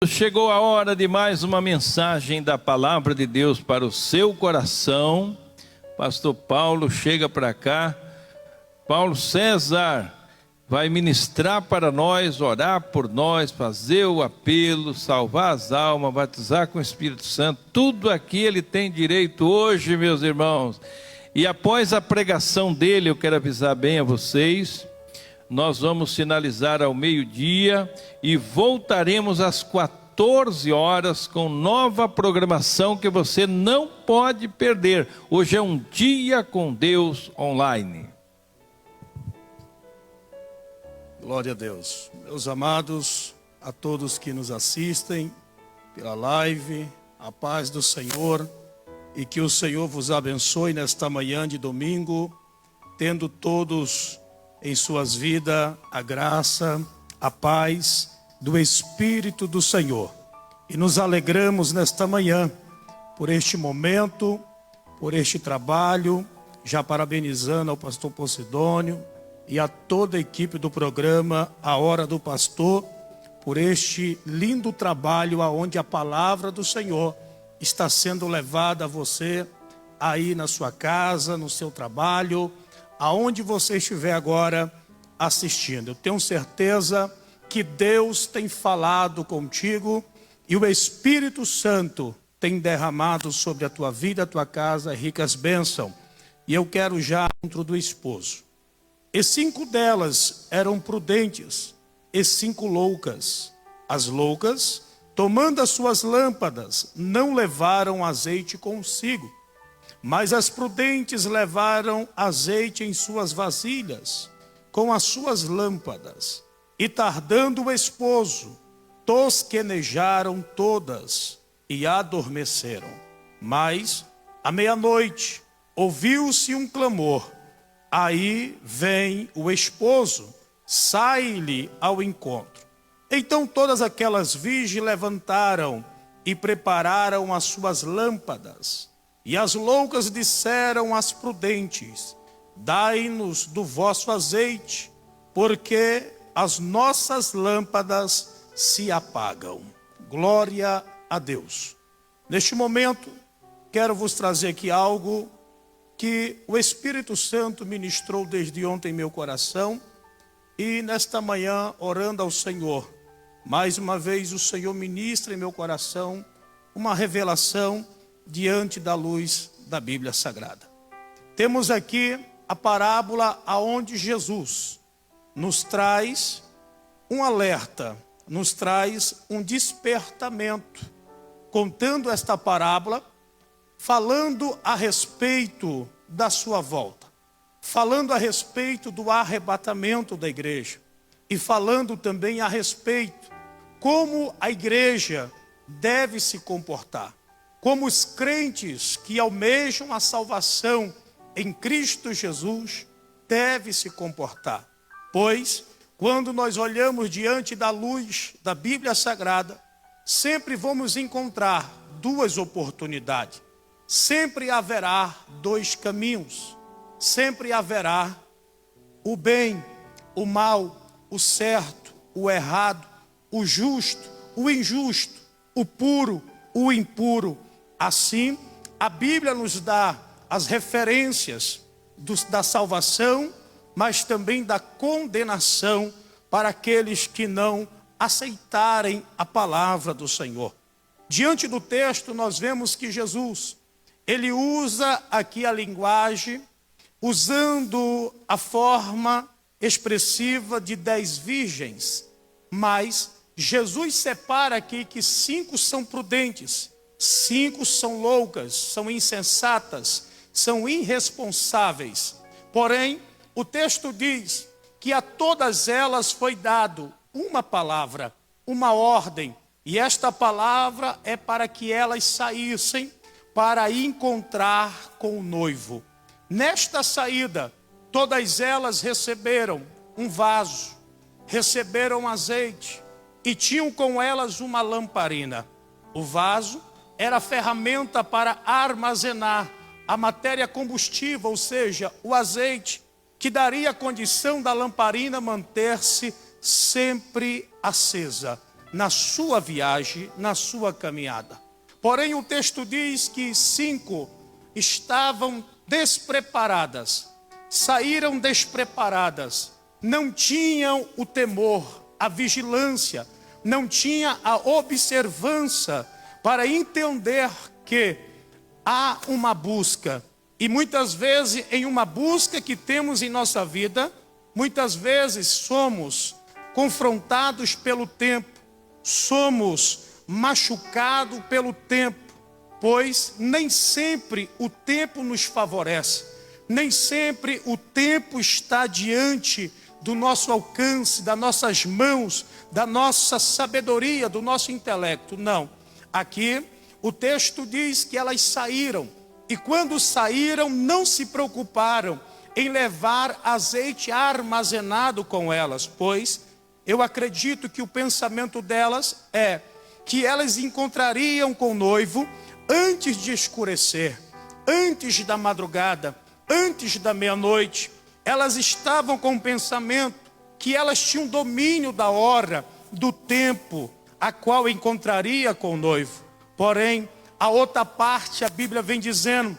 Chegou a hora de mais uma mensagem da Palavra de Deus para o seu coração. Pastor Paulo chega para cá. Paulo César vai ministrar para nós, orar por nós, fazer o apelo, salvar as almas, batizar com o Espírito Santo. Tudo aqui ele tem direito hoje, meus irmãos. E após a pregação dele, eu quero avisar bem a vocês, nós vamos finalizar ao meio-dia e voltaremos às 14 horas com nova programação que você não pode perder. Hoje é um dia com Deus online. Glória a Deus. Meus amados, a todos que nos assistem pela live, a paz do Senhor e que o Senhor vos abençoe nesta manhã de domingo, tendo todos em suas vidas a graça, a paz do Espírito do Senhor. E nos alegramos nesta manhã por este momento, por este trabalho, já parabenizando ao pastor Posidônio e a toda a equipe do programa A Hora do Pastor, por este lindo trabalho aonde a palavra do Senhor está sendo levada a você aí na sua casa, no seu trabalho, aonde você estiver agora assistindo. Eu tenho certeza que Deus tem falado contigo e o Espírito Santo tem derramado sobre a tua vida, a tua casa, ricas bênçãos. E eu quero já dentro do esposo. E 5 delas eram prudentes e 5 loucas. As loucas, tomando as suas lâmpadas, não levaram azeite consigo. Mas as prudentes levaram azeite em suas vasilhas, com as suas lâmpadas. E tardando o esposo, tosquenejaram todas e adormeceram. Mas, à meia-noite, ouviu-se um clamor. Aí vem o esposo, sai-lhe ao encontro. Então todas aquelas virgens levantaram e prepararam as suas lâmpadas. E as loucas disseram às prudentes: dai-nos do vosso azeite, porque as nossas lâmpadas se apagam. Glória a Deus. Neste momento, quero vos trazer aqui algo que o Espírito Santo ministrou desde ontem em meu coração. E nesta manhã, orando ao Senhor, mais uma vez o Senhor ministra em meu coração uma revelação diante da luz da Bíblia Sagrada. Temos aqui a parábola aonde Jesus nos traz um alerta, nos traz um despertamento, contando esta parábola, falando a respeito da sua volta, falando a respeito do arrebatamento da igreja e falando também a respeito como a igreja deve se comportar. Como os crentes que almejam a salvação em Cristo Jesus devem se comportar. Pois, quando nós olhamos diante da luz da Bíblia Sagrada, sempre vamos encontrar 2 oportunidades. Sempre haverá 2 caminhos. Sempre haverá o bem, o mal, o certo, o errado, o justo, o injusto, o puro, o impuro. Assim, a Bíblia nos dá as referências da salvação, mas também da condenação para aqueles que não aceitarem a palavra do Senhor. Diante do texto, nós vemos que Jesus, ele usa aqui a linguagem, usando a forma expressiva de 10 virgens, mas Jesus separa aqui que 5 são prudentes, 5 são loucas, são insensatas, são irresponsáveis. Porém, o texto diz que a todas elas foi dado uma palavra, uma ordem. E esta palavra é para que elas saíssem para encontrar com o noivo. Nesta saída, todas elas receberam um vaso, receberam azeite e tinham com elas uma lamparina. O vaso era a ferramenta para armazenar a matéria combustível, ou seja, o azeite, que daria a condição da lamparina manter-se sempre acesa. na sua viagem, na sua caminhada. Porém, o texto diz que 5 estavam despreparadas, saíram despreparadas, não tinham o temor, a vigilância, não tinha a observância para entender que há uma busca. E muitas vezes, em uma busca que temos em nossa vida, muitas vezes somos confrontados pelo tempo, somos machucados pelo tempo, pois nem sempre o tempo nos favorece, nem sempre o tempo está diante do nosso alcance, das nossas mãos, da nossa sabedoria, do nosso intelecto. Não. Aqui o texto diz que elas saíram, e quando saíram não se preocuparam em levar azeite armazenado com elas, pois eu acredito que o pensamento delas é que elas encontrariam com o noivo antes de escurecer, antes da madrugada, antes da meia-noite. Elas estavam com o pensamento que elas tinham domínio da hora, do tempo, a qual encontraria com o noivo. Porém, a outra parte, a Bíblia vem dizendo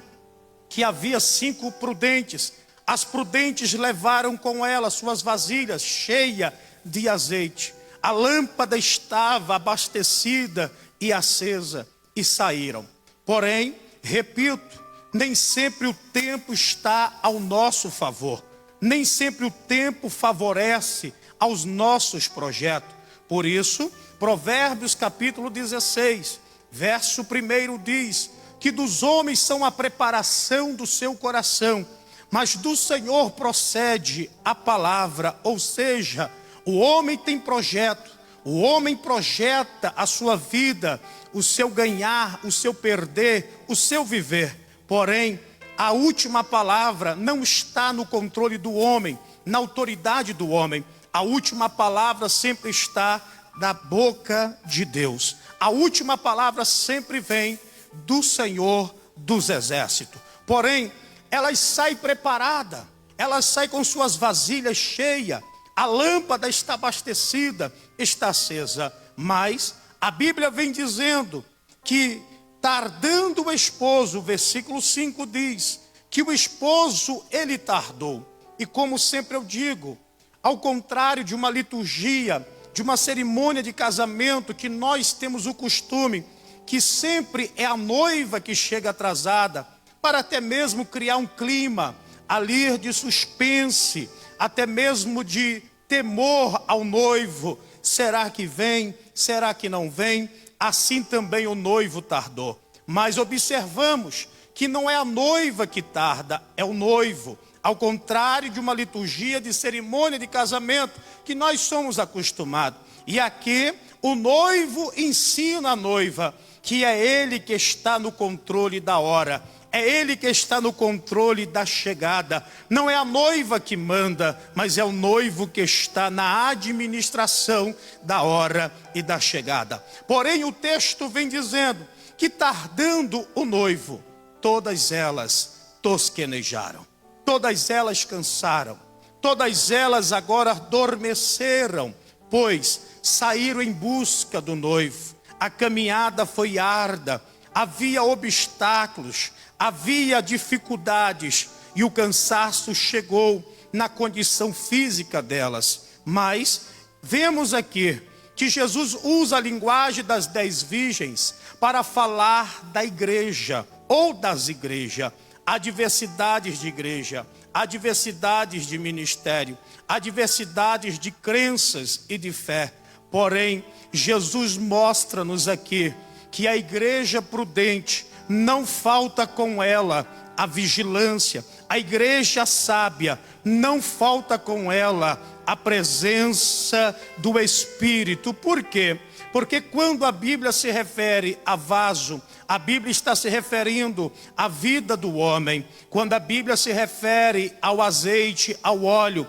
que havia 5 prudentes. As prudentes levaram com elas suas vasilhas cheias de azeite. A lâmpada estava abastecida e acesa, e saíram. Porém, repito, nem sempre o tempo está ao nosso favor. Nem sempre o tempo favorece aos nossos projetos. Por isso, Provérbios capítulo 16, verso 1 diz que dos homens são a preparação do seu coração, mas do Senhor procede a palavra. Ou seja, o homem tem projeto, o homem projeta a sua vida, o seu ganhar, o seu perder, o seu viver. Porém, a última palavra não está no controle do homem, na autoridade do homem. A última palavra sempre está da boca de Deus. A última palavra sempre vem do Senhor dos Exércitos. Porém, elas saem preparadas, elas saem com suas vasilhas cheias, a lâmpada está abastecida, está acesa. Mas a Bíblia vem dizendo que tardando o esposo, o versículo 5 diz que o esposo, ele tardou. E como sempre eu digo, ao contrário de uma liturgia, de uma cerimônia de casamento, que nós temos o costume, que sempre é a noiva que chega atrasada, para até mesmo criar um clima ali de suspense, até mesmo de temor ao noivo. Será que vem? Será que não vem? Assim também o noivo tardou. Mas observamos que não é a noiva que tarda, é o noivo. Ao contrário de uma liturgia de cerimônia de casamento que nós somos acostumados. E aqui o noivo ensina a noiva que é ele que está no controle da hora. É ele que está no controle da chegada. Não é a noiva que manda, mas é o noivo que está na administração da hora e da chegada. Porém, o texto vem dizendo que tardando o noivo, todas elas tosquenejaram. Todas elas cansaram. Todas elas agora adormeceram, pois saíram em busca do noivo. A caminhada foi árdua, havia obstáculos, havia dificuldades, e o cansaço chegou na condição física delas. Mas vemos aqui que Jesus usa a linguagem das 10 virgens para falar da igreja ou das igrejas. Há diversidades de igreja, há diversidades de ministério, há diversidades de crenças e de fé. Porém, Jesus mostra-nos aqui que a igreja prudente não falta com ela a vigilância. A igreja sábia não falta com ela a presença do Espírito. Por quê? Porque quando a Bíblia se refere a vaso, a Bíblia está se referindo à vida do homem. Quando a Bíblia se refere ao azeite, ao óleo,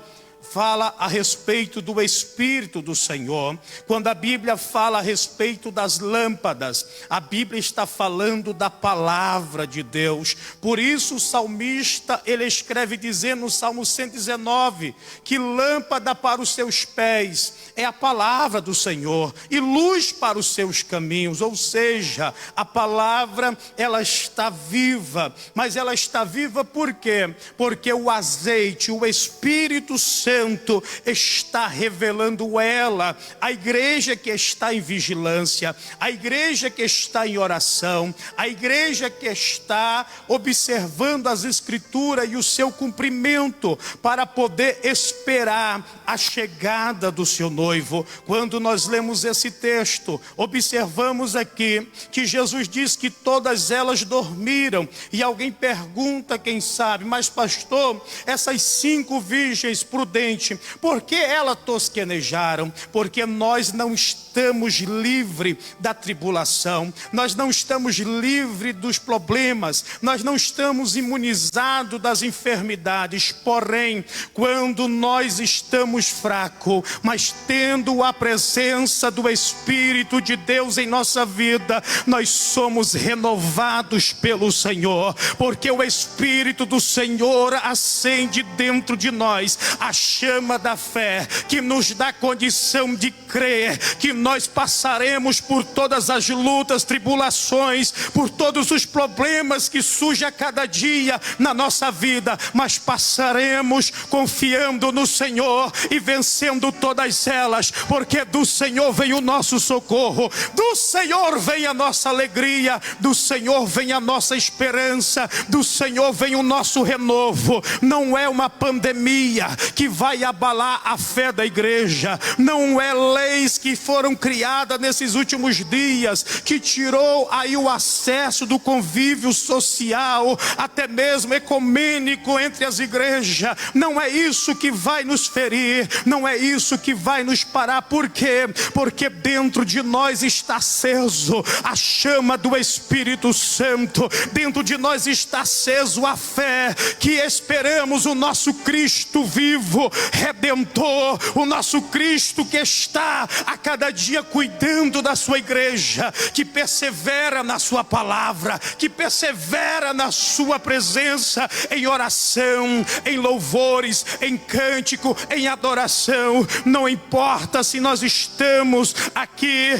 fala a respeito do Espírito do Senhor, quando a Bíblia fala a respeito das lâmpadas, a Bíblia está falando da palavra de Deus. Por isso o salmista, ele escreve dizendo no Salmo 119, que lâmpada para os seus pés é a palavra do Senhor e luz para os seus caminhos. Ou seja, a palavra, ela está viva, mas ela está viva por quê? Porque o azeite, o Espírito Santo está revelando ela. A igreja que está em vigilância, a igreja que está em oração, a igreja que está observando as Escrituras e o seu cumprimento, para poder esperar a chegada do seu noivo. Quando nós lemos esse texto, observamos aqui que Jesus diz que todas elas dormiram, e alguém pergunta, quem sabe, mas pastor, essas 5 virgens prudentes, por que elas tosquenejaram? Porque nós não estamos livres da tribulação, nós não estamos livres dos problemas, nós não estamos imunizados das enfermidades. Porém, quando nós estamos fracos, mas tendo a presença do Espírito de Deus em nossa vida, nós somos renovados pelo Senhor, porque o Espírito do Senhor acende dentro de nós a chama da fé, que nos dá condição de crer que nós passaremos por todas as lutas, tribulações, por todos os problemas que surgem a cada dia na nossa vida, mas passaremos confiando no Senhor e vencendo todas elas, porque do Senhor vem o nosso socorro, do Senhor vem a nossa alegria, do Senhor vem a nossa esperança, do Senhor vem o nosso renovo. Não é uma pandemia que vai abalar a fé da igreja, não é leis que foram criadas nesses últimos dias, que tirou aí o acesso do convívio social, até mesmo ecumênico entre as igrejas. Não é isso que vai nos ferir, não é isso que vai nos parar. Por quê? Porque dentro de nós está aceso a chama do Espírito Santo, dentro de nós está aceso a fé, que esperamos o nosso Cristo vivo, Redentor, o nosso Cristo que está a cada dia cuidando da sua igreja, que persevera na sua palavra, que persevera na sua presença, em oração, em louvores, em cântico, em adoração. Não importa se nós estamos aqui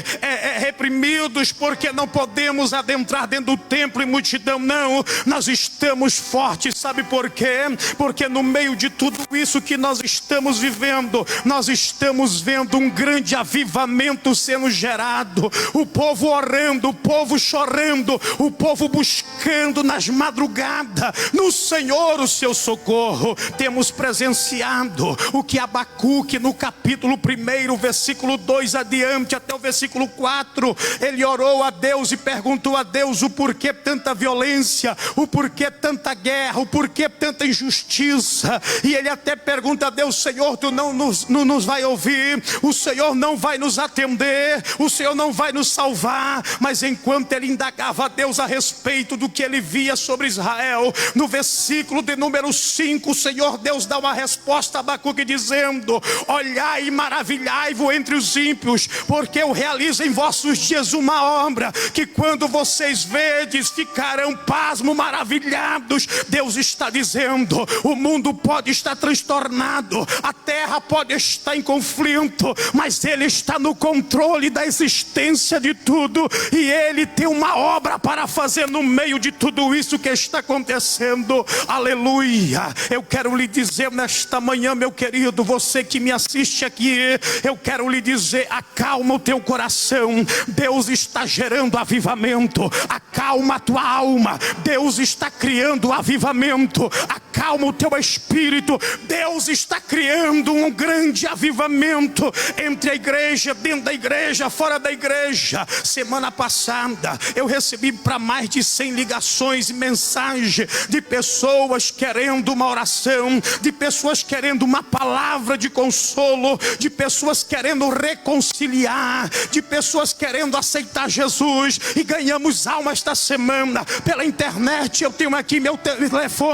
reprimidos porque não podemos adentrar dentro do templo e multidão, não, nós estamos fortes. Sabe por quê? Porque no meio de tudo isso que nós estamos vivendo, nós estamos vendo um grande avivamento sendo gerado, o povo orando, o povo chorando, o povo buscando nas madrugadas no Senhor o seu socorro. Temos presenciado o que Abacuque no capítulo 1, versículo 2 adiante até o versículo 4, ele orou a Deus e perguntou a Deus o porquê tanta violência, o porquê tanta guerra, o porquê tanta injustiça. E ele até pergunta a Deus: Senhor, tu não nos vai ouvir, o Senhor não vai nos atender, o Senhor não vai nos salvar. Mas enquanto ele indagava a Deus a respeito do que ele via sobre Israel, no versículo de número 5, o Senhor Deus dá uma resposta a Abacuque dizendo: olhai e maravilhai-vos entre os ímpios, porque eu realizo em vossos dias uma obra, que quando vocês vedes, ficarão pasmo, maravilhados. Deus está dizendo: o mundo pode estar transtornado, a terra pode estar em conflito, mas Ele está no controle da existência de tudo, e Ele tem uma obra para fazer no meio de tudo isso que está acontecendo. Aleluia! Eu quero lhe dizer nesta manhã, meu querido, você que me assiste aqui, eu quero lhe dizer: acalma o teu coração, Deus está gerando avivamento. Acalma a tua alma, Deus está criando avivamento. Acalma o teu espírito, Deus está criando um grande avivamento entre a igreja, dentro da igreja, fora da igreja. Semana passada eu recebi para mais de 100 ligações e mensagens de pessoas querendo uma oração, de pessoas querendo uma palavra de consolo, de pessoas querendo reconciliar, de pessoas querendo aceitar Jesus. E ganhamos alma esta semana pela internet. Eu tenho aqui meu telefone.